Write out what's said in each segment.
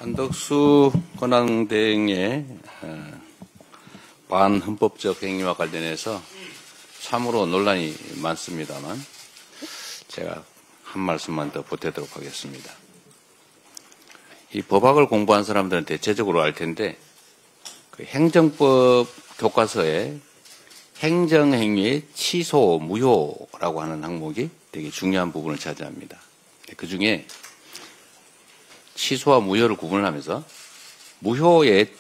한덕수 권한대행의 반헌법적 행위와 관련해서 참으로 논란이 많습니다만 제가 한 말씀만 더 보태도록 하겠습니다. 이 법학을 공부한 사람들은 대체적으로 알 텐데 그 행정법 교과서에 행정행위의 취소, 무효라고 하는 항목이 되게 중요한 부분을 차지합니다. 그 중에 취소와 무효를 구분을 하면서 무효의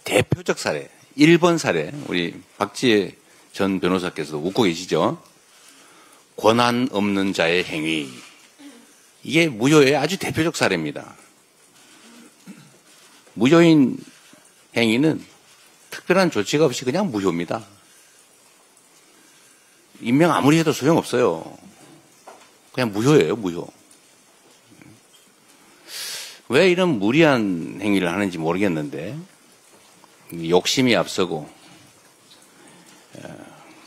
대표적 사례, 1번 사례, 우리 박지혜 전 변호사께서도 웃고 계시죠? 권한 없는 자의 행위. 이게 무효의 아주 대표적 사례입니다. 무효인 행위는 특별한 조치가 없이 그냥 무효입니다. 임명 아무리 해도 소용없어요. 그냥 무효예요, 무효. 왜 이런 무리한 행위를 하는지 모르겠는데 욕심이 앞서고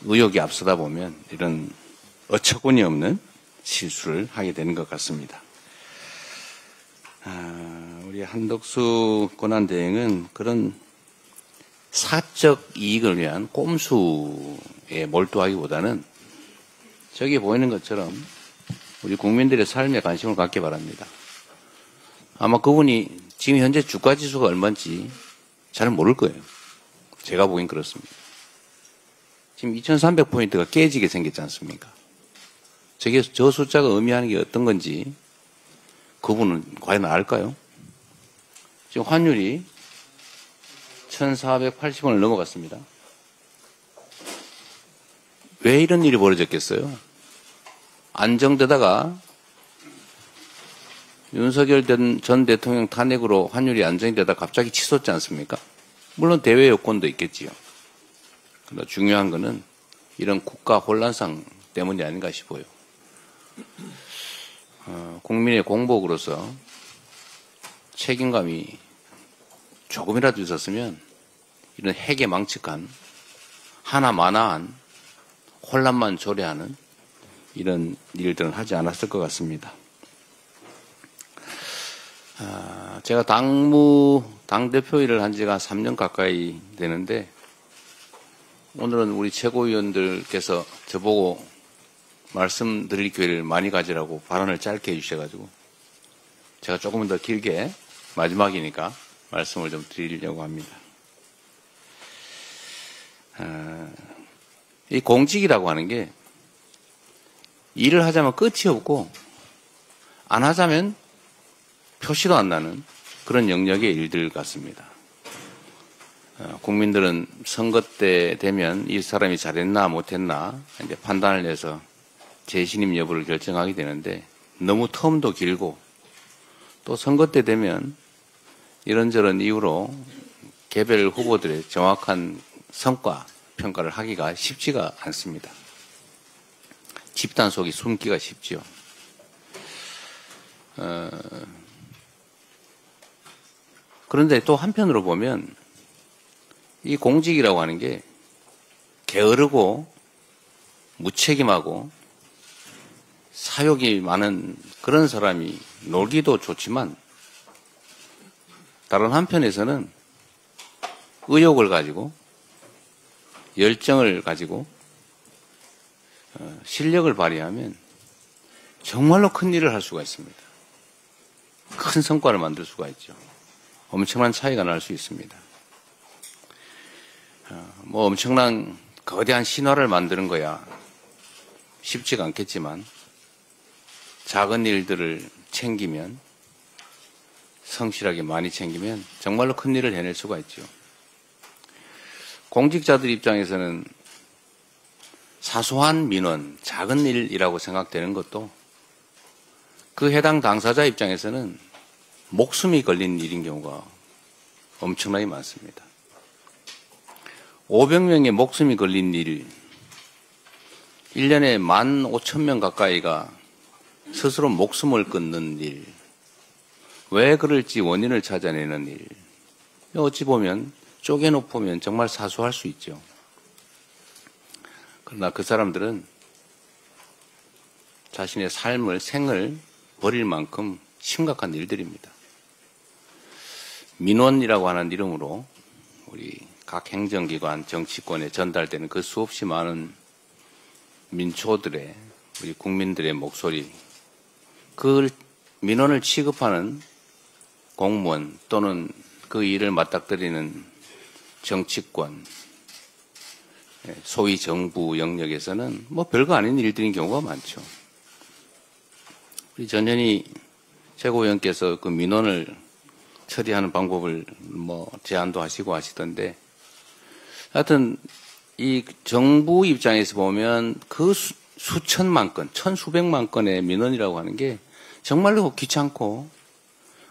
의욕이 앞서다 보면 이런 어처구니 없는 실수를 하게 되는 것 같습니다. 우리 한덕수 권한대행은 그런 사적 이익을 위한 꼼수에 몰두하기보다는 저기 보이는 것처럼 우리 국민들의 삶에 관심을 갖기 바랍니다. 아마 그분이 지금 현재 주가지수가 얼마인지 잘 모를 거예요. 제가 보기엔 그렇습니다. 지금 2300포인트가 깨지게 생겼지 않습니까? 저 숫자가 의미하는 게 어떤 건지 그분은 과연 알까요? 지금 환율이 1480원을 넘어갔습니다. 왜 이런 일이 벌어졌겠어요? 안정되다가 윤석열 전 대통령 탄핵으로 환율이 안정되다 갑자기 치솟지 않습니까? 물론 대외 요건도 있겠지요. 그러나 중요한 거는 이런 국가 혼란상 때문이 아닌가 싶어요. 국민의 공복으로서 책임감이 조금이라도 있었으면 이런 해괴망측한 하나마나한 혼란만 초래하는 이런 일들은 하지 않았을 것 같습니다. 제가 당대표 일을 한 지가 3년 가까이 되는데 오늘은 우리 최고위원들께서 저보고 말씀드릴 기회를 많이 가지라고 발언을 짧게 해주셔가지고 제가 조금 더 길게 마지막이니까 말씀을 좀 드리려고 합니다. 이 공직이라고 하는 게 일을 하자면 끝이 없고 안 하자면 표시도 안 나는 그런 영역의 일들 같습니다. 국민들은 선거 때 되면 이 사람이 잘했나 못했나 이제 판단을 내서 재신임 여부를 결정하게 되는데 너무 텀도 길고 또 선거 때 되면 이런저런 이유로 개별 후보들의 정확한 성과 평가를 하기가 쉽지가 않습니다. 집단 속이 숨기가 쉽지요. 그런데 또 한편으로 보면 이 공직이라고 하는 게 게으르고 무책임하고 사욕이 많은 그런 사람이 놀기도 좋지만 다른 한편에서는 의욕을 가지고 열정을 가지고 실력을 발휘하면 정말로 큰 일을 할 수가 있습니다. 큰 성과를 만들 수가 있죠. 엄청난 차이가 날 수 있습니다. 뭐 엄청난 거대한 신화를 만드는 거야 쉽지가 않겠지만 작은 일들을 챙기면 성실하게 많이 챙기면 정말로 큰 일을 해낼 수가 있죠. 공직자들 입장에서는 사소한 민원, 작은 일이라고 생각되는 것도 그 해당 당사자 입장에서는 목숨이 걸린 일인 경우가 엄청나게 많습니다. 500명의 목숨이 걸린 일, 1년에 15,000명 가까이가 스스로 목숨을 끊는 일, 왜 그럴지 원인을 찾아내는 일, 어찌 보면 쪼개놓으면 정말 사소할 수 있죠. 그러나 그 사람들은 자신의 삶을, 생을 버릴 만큼 심각한 일들입니다. 민원이라고 하는 이름으로 우리 각 행정기관, 정치권에 전달되는 그 수없이 많은 민초들의, 우리 국민들의 목소리, 그 민원을 취급하는 공무원 또는 그 일을 맞닥뜨리는 정치권, 소위 정부 영역에서는 뭐 별거 아닌 일들인 경우가 많죠. 우리 전현희 최고위원께서 그 민원을 처리하는 방법을 뭐 제안도 하시고 하시던데, 하여튼 이 정부 입장에서 보면 그 수천만 건, 천수백만 건의 민원이라고 하는 게 정말로 귀찮고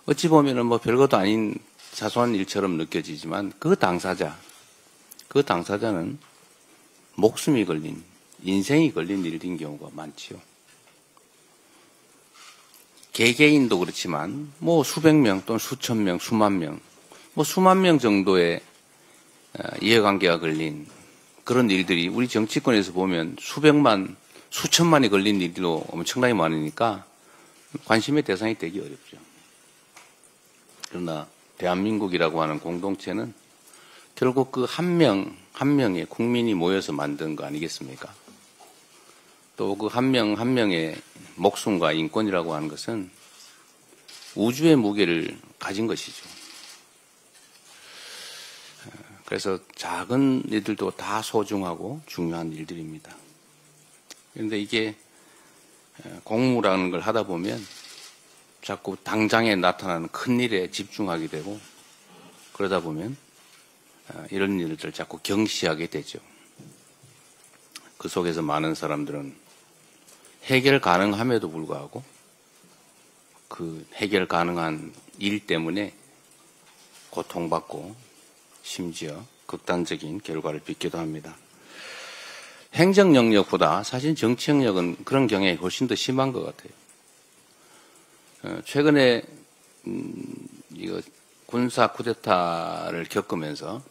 어찌 보면은 뭐 별것도 아닌 사소한 일처럼 느껴지지만 그 당사자는 목숨이 걸린, 인생이 걸린 일인 경우가 많지요. 개개인도 그렇지만 뭐 수백 명 또는 수천 명, 수만 명, 뭐 수만 명 정도의 이해관계가 걸린 그런 일들이 우리 정치권에서 보면 수백만, 수천만이 걸린 일도 엄청나게 많으니까 관심의 대상이 되기 어렵죠. 그러나 대한민국이라고 하는 공동체는 결국 그 한 명의 국민이 모여서 만든 거 아니겠습니까? 또 그 한 명의 목숨과 인권이라고 하는 것은 우주의 무게를 가진 것이죠. 그래서 작은 일들도 다 소중하고 중요한 일들입니다. 그런데 이게 공무라는 걸 하다 보면 자꾸 당장에 나타나는 큰 일에 집중하게 되고, 그러다 보면 이런 일들을 자꾸 경시하게 되죠. 그 속에서 많은 사람들은 해결 가능함에도 불구하고 그 해결 가능한 일 때문에 고통받고 심지어 극단적인 결과를 빚기도 합니다. 행정 영역보다 사실 정치 영역은 그런 경향이 훨씬 더 심한 것 같아요. 최근에 이거 군사 쿠데타를 겪으면서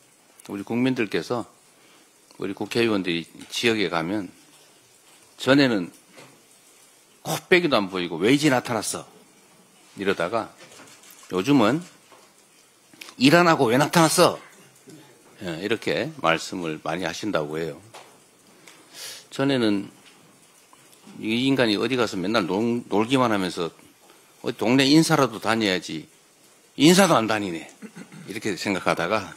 우리 국민들께서, 우리 국회의원들이 지역에 가면 전에는 코빼기도 안 보이고 왜 이제 나타났어 이러다가 요즘은 일 안 하고 왜 나타났어 이렇게 말씀을 많이 하신다고 해요. 전에는 이 인간이 어디 가서 맨날 놀기만 하면서 어디 동네 인사라도 다녀야지 인사도 안 다니네 이렇게 생각하다가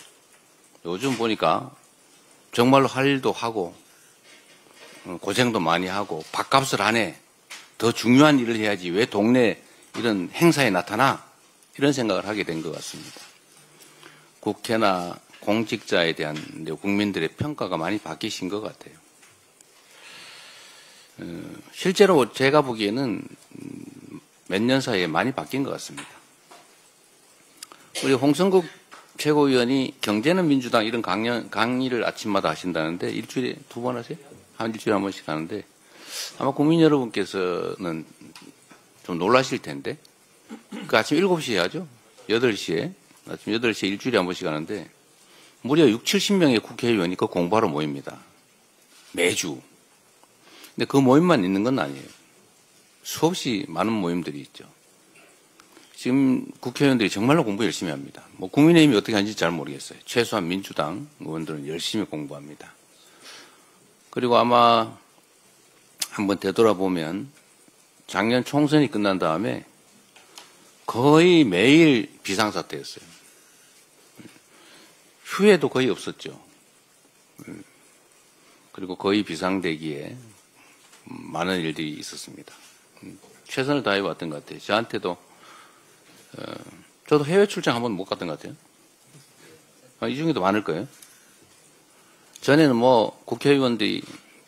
요즘 보니까 정말로 할 일도 하고 고생도 많이 하고 밥값을 안 해. 더 중요한 일을 해야지 왜 동네 이런 행사에 나타나? 이런 생각을 하게 된 것 같습니다. 국회나 공직자에 대한 국민들의 평가가 많이 바뀌신 것 같아요. 실제로 제가 보기에는 몇 년 사이에 많이 바뀐 것 같습니다. 우리 홍성국 최고위원이 경제는 민주당 이런 강의를 아침마다 하신다는데 일주일에 2번 하세요? 일주일에 한 번씩 하는데 아마 국민 여러분께서는 좀 놀라실 텐데 그 아침 7시에 하죠? 8시에 아침 8시에 일주일에 한 번씩 하는데 무려 60-70명의 국회의원이 그 공부하러 모입니다. 매주. 근데 그 모임만 있는 건 아니에요. 수없이 많은 모임들이 있죠. 지금 국회의원들이 정말로 공부 열심히 합니다. 뭐 국민의힘이 어떻게 하는지 잘 모르겠어요. 최소한 민주당 의원들은 열심히 공부합니다. 그리고 아마 한번 되돌아보면 작년 총선이 끝난 다음에 거의 매일 비상사태였어요. 휴회도 거의 없었죠. 그리고 거의 비상대기에 많은 일들이 있었습니다. 최선을 다해왔던 것 같아요. 저한테도 저도 해외 출장 한번 못 갔던 것 같아요. 이 중에도 많을 거예요. 전에는 뭐 국회의원들이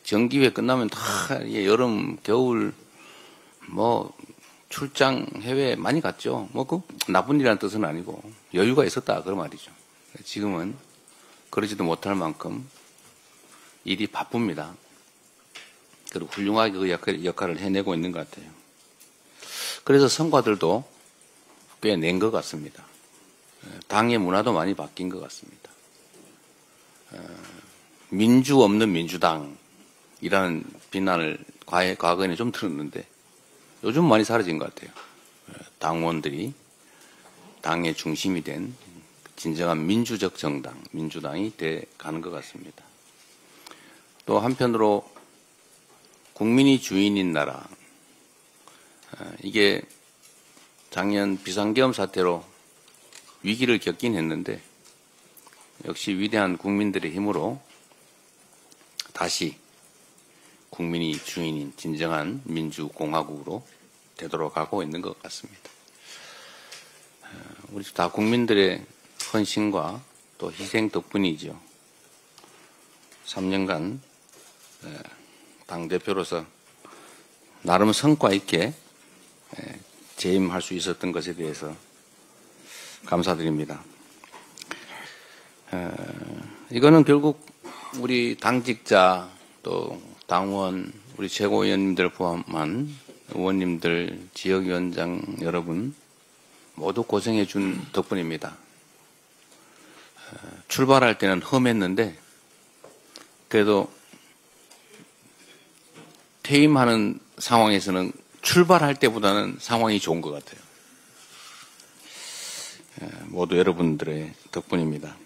정기회 끝나면 다 여름, 겨울 뭐 출장 해외 많이 갔죠. 뭐 그 나쁜 일이라는 뜻은 아니고 여유가 있었다 그런 말이죠. 지금은 그러지도 못할 만큼 일이 바쁩니다. 그리고 훌륭하게 그 역할을 해내고 있는 것 같아요. 그래서 성과들도 꽤 낸 것 같습니다. 당의 문화도 많이 바뀐 것 같습니다. 민주 없는 민주당이라는 비난을 과거에는 좀 들었는데 요즘 많이 사라진 것 같아요. 당원들이 당의 중심이 된 진정한 민주적 정당, 민주당이 돼 가는 것 같습니다. 또 한편으로 국민이 주인인 나라, 이게 작년 비상계엄 사태로 위기를 겪긴 했는데 역시 위대한 국민들의 힘으로 다시 국민이 주인인 진정한 민주공화국으로 되돌아가고 있는 것 같습니다. 우리 다 국민들의 헌신과 또 희생 덕분이죠. 3년간 당대표로서 나름 성과 있게 재임할 수 있었던 것에 대해서 감사드립니다. 이거는 결국 우리 당직자 또 당원, 우리 최고위원님들 포함한 의원님들, 지역위원장 여러분 모두 고생해 준 덕분입니다. 출발할 때는 험했는데 그래도 퇴임하는 상황에서는 출발할 때보다는 상황이 좋은 것 같아요. 모두 여러분들의 덕분입니다.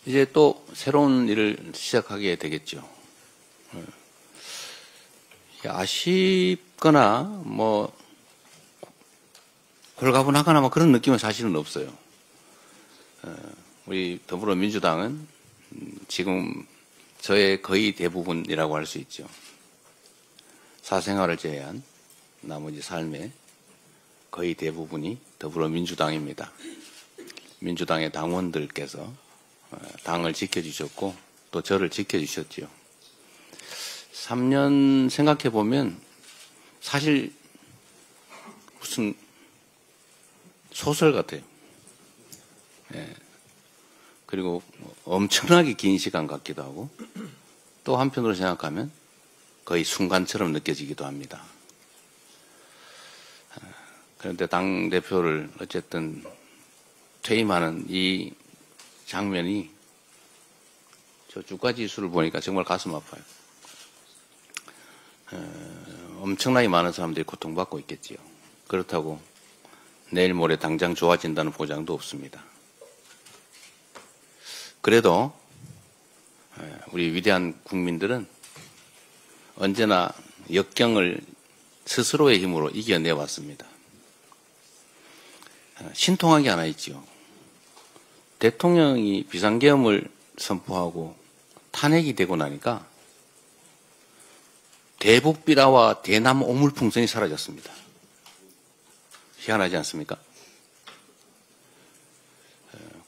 이제 또 새로운 일을 시작하게 되겠죠. 아쉽거나 뭐 홀가분하거나 뭐 그런 느낌은 사실은 없어요. 우리 더불어민주당은 지금 저의 거의 대부분이라고 할 수 있죠. 사생활을 제외한 나머지 삶의 거의 대부분이 더불어민주당입니다. 민주당의 당원들께서 당을 지켜주셨고 또 저를 지켜주셨죠. 3년 생각해 보면 사실 무슨 소설 같아요. 그리고 엄청나게 긴 시간 같기도 하고 또 한편으로 생각하면 거의 순간처럼 느껴지기도 합니다. 그런데 당대표를 어쨌든 퇴임하는 이 장면이 저 주가 지수를 보니까 정말 가슴 아파요. 엄청나게 많은 사람들이 고통받고 있겠지요. 그렇다고 내일 모레 당장 좋아진다는 보장도 없습니다. 그래도 우리 위대한 국민들은 언제나 역경을 스스로의 힘으로 이겨내왔습니다. 신통한 게 하나 있죠. 대통령이 비상계엄을 선포하고 탄핵이 되고 나니까 대북 비라와 대남 오물풍선이 사라졌습니다. 희한하지 않습니까?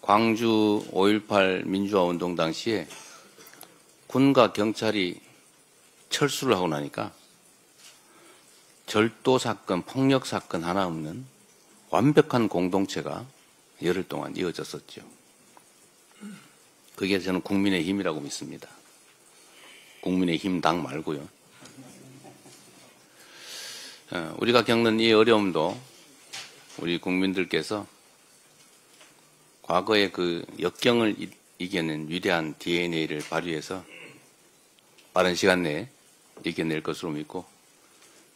광주 5.18 민주화운동 당시에 군과 경찰이 철수를 하고 나니까 절도 사건, 폭력 사건 하나 없는 완벽한 공동체가 열흘 동안 이어졌었죠. 그게 저는 국민의힘이라고 믿습니다. 국민의힘 당 말고요. 우리가 겪는 이 어려움도 우리 국민들께서 과거의 그 역경을 이겨낸 위대한 DNA를 발휘해서 빠른 시간 내에 이겨낼 것으로 믿고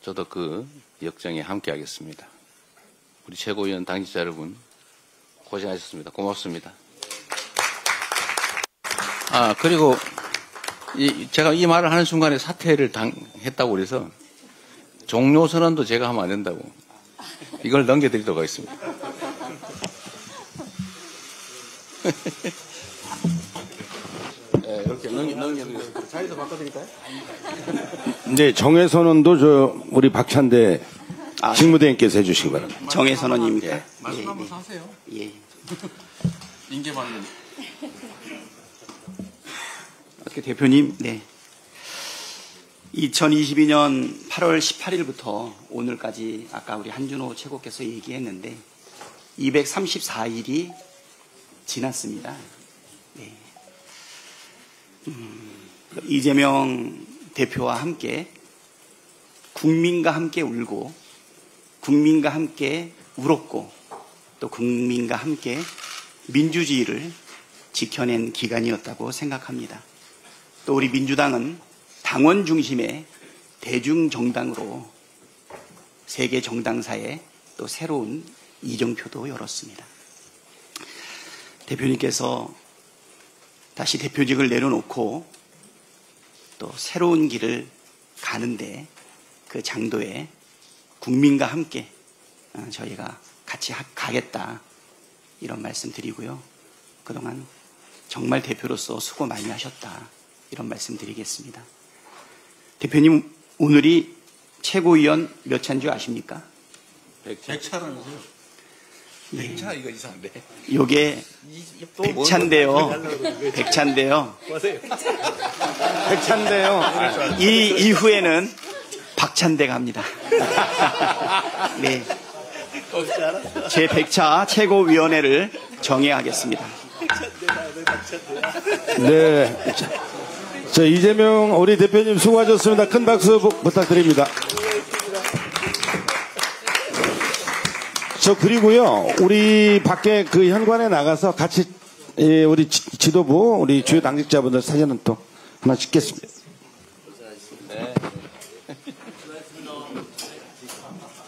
저도 그 역정에 함께하겠습니다. 우리 최고위원 당직자 여러분 고생하셨습니다. 고맙습니다. 그리고 제가 이 말을 하는 순간에 사퇴를 했다고 그래서 종료 선언도 제가 하면 안 된다고 이걸 넘겨드리도록 하겠습니다. 이렇게 넘겨드리겠습니다. 자리도 바꿔드릴까요? 네, 정회선언도 우리 박찬대 직무대행께서 해주시기 바랍니다. 정회선언입니까? 예. 말씀 한번 하세요. 예. 인계받는. 어떻게 대표님? 네. 2022년 8월 18일부터 오늘까지 아까 우리 한준호 최고께서 얘기했는데 234일이 지났습니다. 네. 이재명 대표와 함께 국민과 함께 울고 국민과 함께 울었고 또 국민과 함께 민주주의를 지켜낸 기간이었다고 생각합니다. 또 우리 민주당은 당원 중심의 대중정당으로 세계 정당사에 또 새로운 이정표도 열었습니다. 대표님께서 다시 대표직을 내려놓고 또 새로운 길을 가는데 그 장도에 국민과 함께 저희가 같이 가겠다 이런 말씀 드리고요. 그동안 정말 대표로서 수고 많이 하셨다 이런 말씀 드리겠습니다. 대표님 오늘이 최고위원 몇 차인 줄 아십니까? 100차라면서요? 100차 이거 이상한데. 요게 100차인데요. 100차인데요. 백찬데요. 이 이후에는 박찬대 갑니다. 네. 제 100차 최고위원회를 정해하겠습니다. 네. 자, 이재명 우리 대표님 수고하셨습니다. 큰 박수 부탁드립니다. 그리고요, 우리 밖에 그 현관에 나가서 같이, 우리 지도부, 우리 주요 당직자분들 사진은 또 하나 찍겠습니다. 네.